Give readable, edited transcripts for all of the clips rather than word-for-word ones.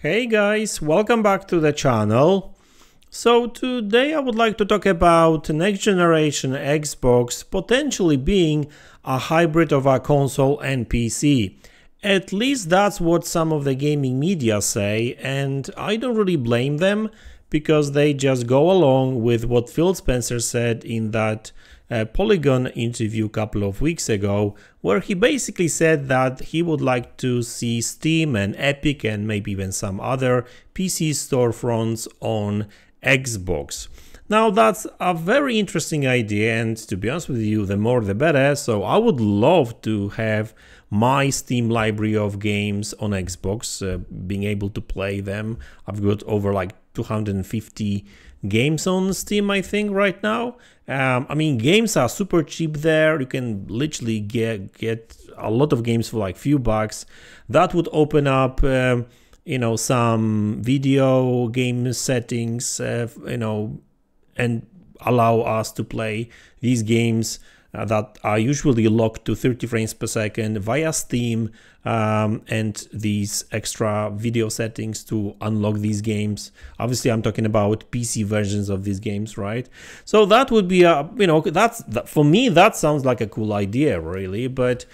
Hey guys, welcome back to the channel. So today I would like to talk about next generation Xbox potentially being a hybrid of a console and PC. At least that's what some of the gaming media say, and I don't really blame them because they just go along with what Phil Spencer said in that Polygon interview a couple of weeks ago, where he basically said that he would like to see Steam and Epic and maybe even some other PC storefronts on Xbox. Now that's a very interesting idea, and to be honest with you, the more the better. So I would love to have my Steam library of games on Xbox, being able to play them. I've got over like 250 games on Steam, I think, right now. I mean, games are super cheap there. You can literally get a lot of games for like few bucks. That would open up some video game settings, and allow us to play these games that are usually locked to 30 frames per second via Steam, and these extra video settings to unlock these games. Obviously, I'm talking about PC versions of these games, right? So that would be for me, that sounds like a cool idea, really. But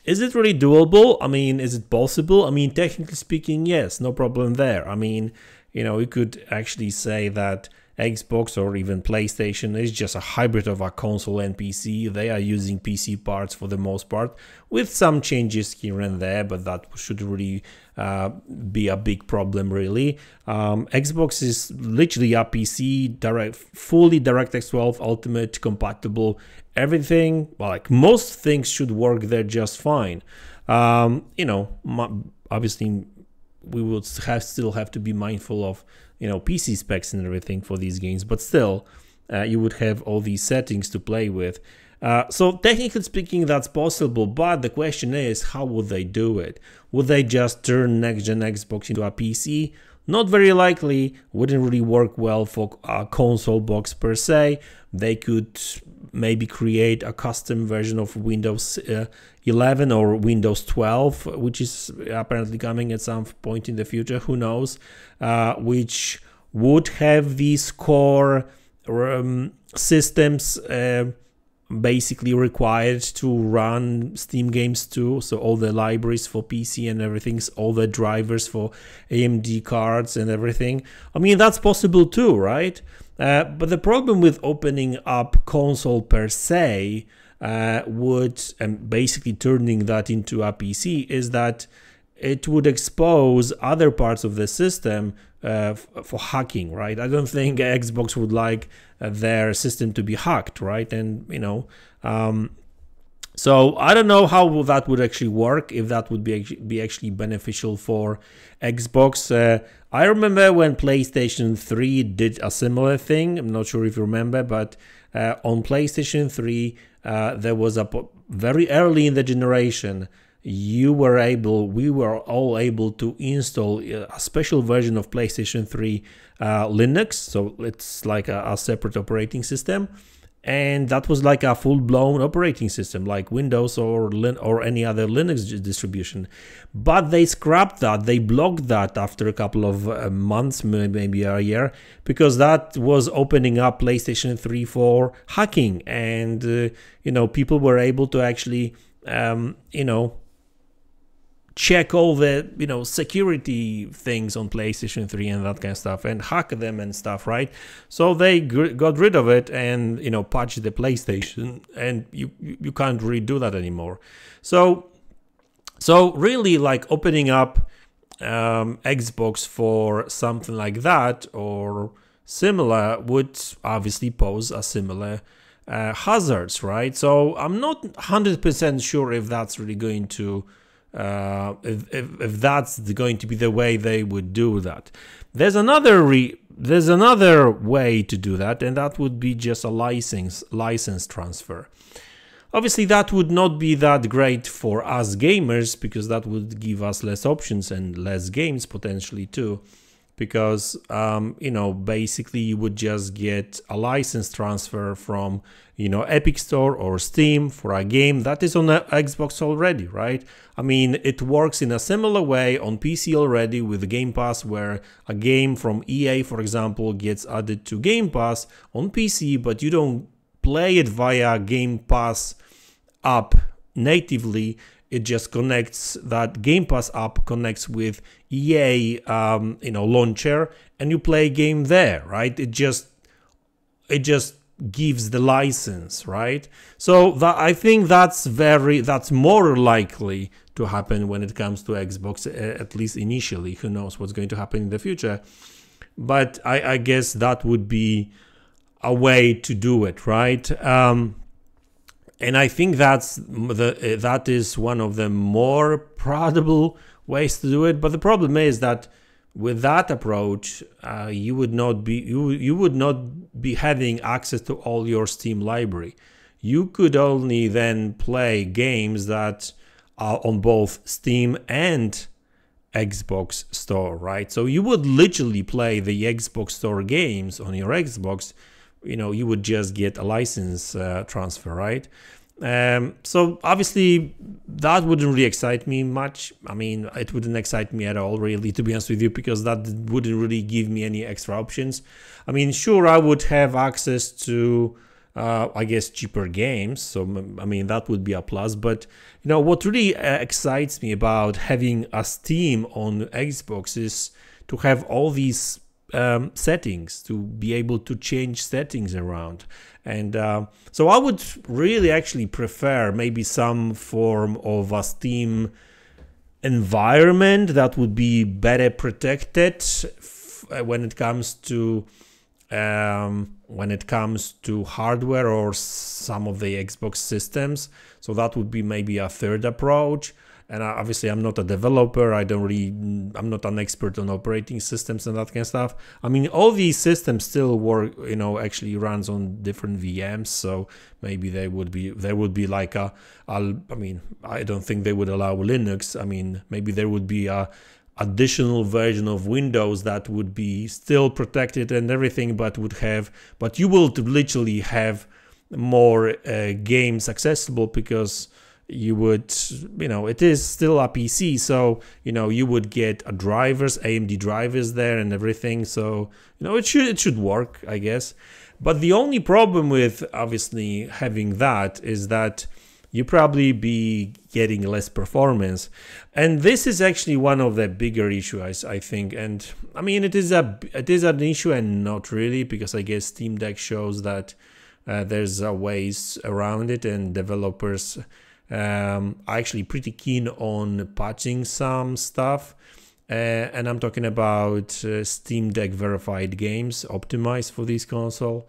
is it really doable? I mean, is it possible? I mean, technically speaking, yes, no problem there. I mean, you could actually say that Xbox or even PlayStation is just a hybrid of a console and PC. They are using PC parts for the most part, with some changes here and there, but that should really be a big problem, really. Xbox is literally a PC, fully DirectX 12 Ultimate compatible. Everything, well, like most things, should work there just fine. Obviously, we would still have to be mindful of PC specs and everything for these games, but still you would have all these settings to play with. So technically speaking, that's possible, but the question is, how would they do it? Would they just turn next-gen Xbox into a PC? Not very likely. Wouldn't really work well for a console box per se. They could maybe create a custom version of Windows 11 or Windows 12, which is apparently coming at some point in the future, who knows, which would have these core systems basically required to run Steam games too. So all the libraries for PC and everything, all the drivers for AMD cards and everything. I mean, that's possible too, right? But the problem with opening up console per se and basically turning that into a PC is that it would expose other parts of the system for hacking, right? I don't think Xbox would like their system to be hacked, right? And so I don't know how that would actually work, if that would be actually beneficial for Xbox. I remember when PlayStation 3 did a similar thing. I'm not sure if you remember, but on PlayStation 3, there was very early in the generation, we were all able to install a special version of PlayStation 3 Linux. So it's like a separate operating system. And that was like a full-blown operating system, like Windows or any other Linux distribution. But they scrapped that, they blocked that after a couple of months, maybe a year, because that was opening up PlayStation 3 for hacking. And, people were able to actually, check all the security things on PlayStation 3 and that kind of stuff, and hack them and stuff, right? So they got rid of it and patched the PlayStation, and you can't really do that anymore. So really, like, opening up Xbox for something like that or similar would obviously pose a similar hazards, right? So I'm not 100% sure if that's really going to if that's going to be the way they would do that. There's another way to do that, and that would be just a license transfer. Obviously, that would not be that great for us gamers, because that would give us less options and less games potentially too. because you know, basically you would just get a license transfer from, you know, Epic Store or Steam for a game that is on the Xbox already, right? I mean, it works in a similar way on PC already with Game Pass, where a game from EA, for example, gets added to Game Pass on PC, but you don't play it via Game Pass app natively. It just connects, that Game Pass app connects with EA, you know, launcher, and you play a game there, right? It just gives the license, right? So that, I think that's more likely to happen when it comes to Xbox, at least initially. Who knows what's going to happen in the future? But I guess that would be a way to do it, right? And I think that is one of the more probable ways to do it. But the problem is that with that approach, you would not be having access to all your Steam library. You could only then play games that are on both Steam and Xbox Store, right? So you would literally play the Xbox Store games on your Xbox. You know, you would just get a license transfer, right? So obviously that wouldn't really excite me much. I mean, it wouldn't excite me at all, really, to be honest with you, because that wouldn't really give me any extra options. I mean, sure, I would have access to, I guess, cheaper games. So, I mean, that would be a plus. But, you know, what really excites me about having a Steam on Xbox is to have all these settings, to be able to change settings around. And so I would really actually prefer maybe some form of a Steam environment that would be better protected when it comes to hardware or some of the Xbox systems. So that would be maybe a third approach. And obviously, I'm not a developer. I'm not an expert on operating systems and that kind of stuff. I mean, all these systems still work, you know, actually runs on different VMs. So maybe there would be like I mean, I don't think they would allow Linux. I mean, maybe there would be a additional version of Windows that would be still protected and everything, but you will literally have more games accessible, because you would, you know, it is still a PC, so, you know, you would get AMD drivers there and everything. So, you know, it should work, I guess. But the only problem with obviously having that is that you probably be getting less performance, and this is actually one of the bigger issues, I think. And I mean, it is an issue and not really, because I guess Steam Deck shows that there's ways around it, and developers are actually pretty keen on patching some stuff, and I'm talking about Steam Deck verified games optimized for this console.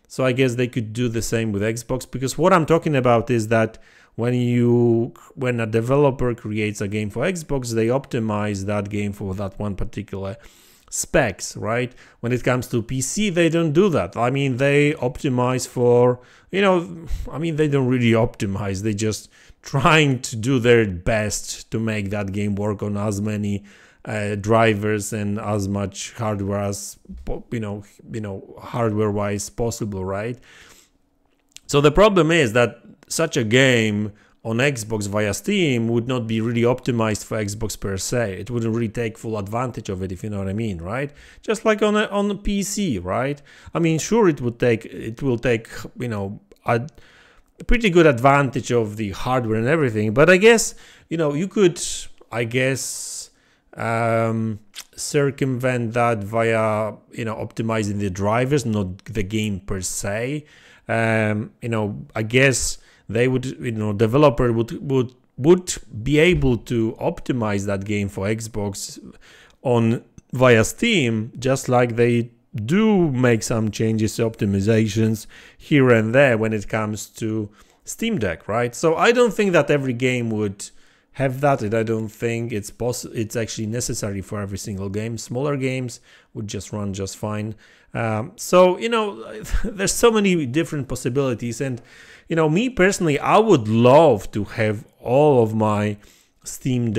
So I guess they could do the same with Xbox, because what I'm talking about is that when a developer creates a game for Xbox, they optimize that game for that one particular specs, right? When it comes to PC, they don't do that. I mean, they optimize for, you know, I mean, they don't really optimize. They just trying to do their best to make that game work on as many drivers and as much hardware as, you know, hardware-wise possible, right? So the problem is that such a game on Xbox via Steam would not be really optimized for Xbox per se. It wouldn't really take full advantage of it, if you know what I mean, right? Just like on a PC, right? I mean, sure, it will take, you know, a pretty good advantage of the hardware and everything. But I guess, you know, you could, I guess, circumvent that via, you know, optimizing the drivers, not the game per se. You know, I guess they would, you know, developer would be able to optimize that game for Xbox on via Steam, just like they do make some changes, optimizations here and there when it comes to Steam Deck, right? So I don't think that every game would have that, and I don't think it's actually necessary for every single game. Smaller games would just run just fine. So, you know, there's so many different possibilities, and, you know, me personally, I would love to have all of my Steam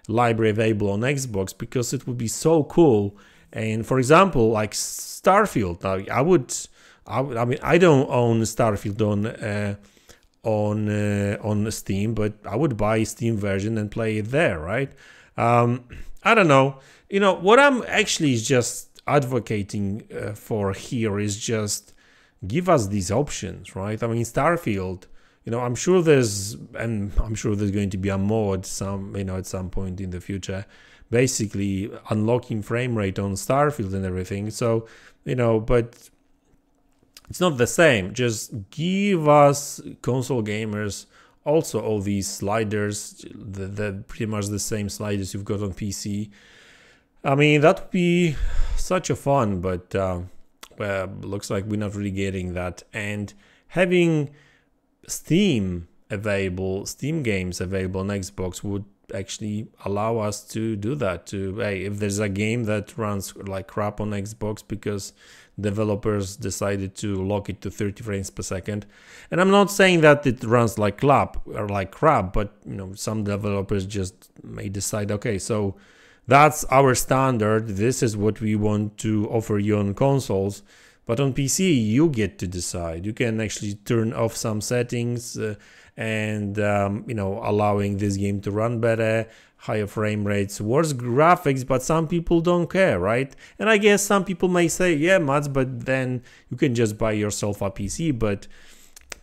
library available on Xbox, because it would be so cool. And for example, like Starfield, I mean, I don't own Starfield on Steam, but I would buy a Steam version and play it there, right? I don't know. You know, what I'm actually just advocating for here is just give us these options, right? I mean, Starfield, you know, I'm sure there's going to be a mod at some point in the future, basically unlocking frame rate on Starfield and everything. So, you know, but it's not the same. Just give us console gamers also all these sliders, the pretty much the same sliders you've got on PC. I mean, that would be such a fun, but well, looks like we're not really getting that. And having Steam games available on Xbox would actually allow us to do that. Hey, if there's a game that runs like crap on Xbox because developers decided to lock it to 30 frames per second, and I'm not saying that it runs like crap, but you know, some developers just may decide, okay, so that's our standard, this is what we want to offer you on consoles. But on PC, you get to decide. You can actually turn off some settings and you know, allowing this game to run better, higher frame rates, worse graphics, but some people don't care, right? And I guess some people may say, yeah, Mats, but then you can just buy yourself a PC. But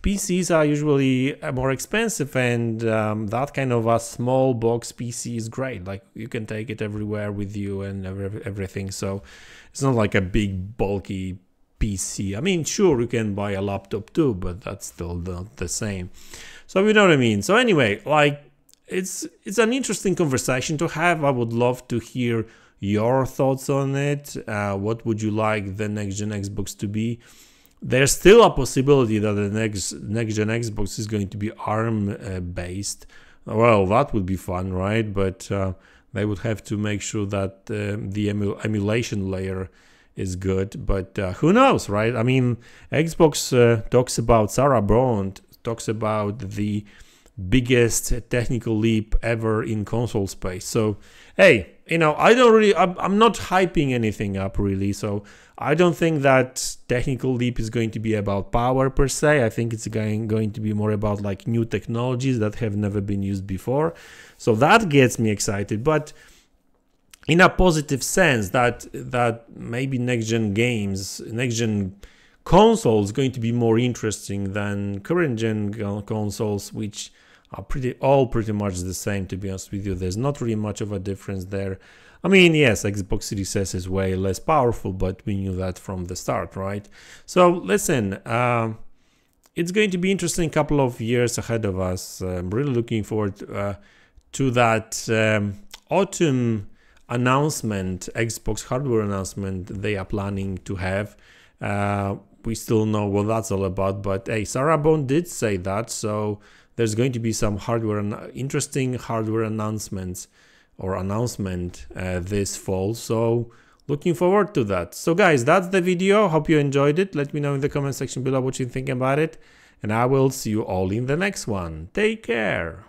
PCs are usually more expensive, and that kind of a small box PC is great. Like, you can take it everywhere with you and everything. So it's not like a big bulky PC. I mean, sure, you can buy a laptop too, but that's still not the same. So you know what I mean. So anyway, like, it's an interesting conversation to have. I would love to hear your thoughts on it. What would you like the next gen Xbox to be? There's still a possibility that the next gen Xbox is going to be ARM based. Well, that would be fun, right? But they would have to make sure that the emulation layer is good. But who knows, right? I mean, Xbox talks about, Sarah Bond talks about the biggest technical leap ever in console space. So hey, you know, I'm not hyping anything up really. So I don't think that technical leap is going to be about power per se. I think it's going to be more about like new technologies that have never been used before. So that gets me excited, but in a positive sense, that maybe next gen consoles going to be more interesting than current gen consoles, which are pretty much the same, to be honest with you. There's not really much of a difference there. I mean, yes, Xbox Series S is way less powerful, but we knew that from the start, right? So listen, it's going to be interesting couple of years ahead of us. I'm really looking forward to that autumn announcement, Xbox hardware announcement they are planning to have. We still know what that's all about, but hey, Sarah Bond did say that, so there's going to be some interesting hardware announcement this fall. So looking forward to that. So guys, that's the video. Hope you enjoyed it. Let me know in the comment section below what you think about it, and I will see you all in the next one. Take care.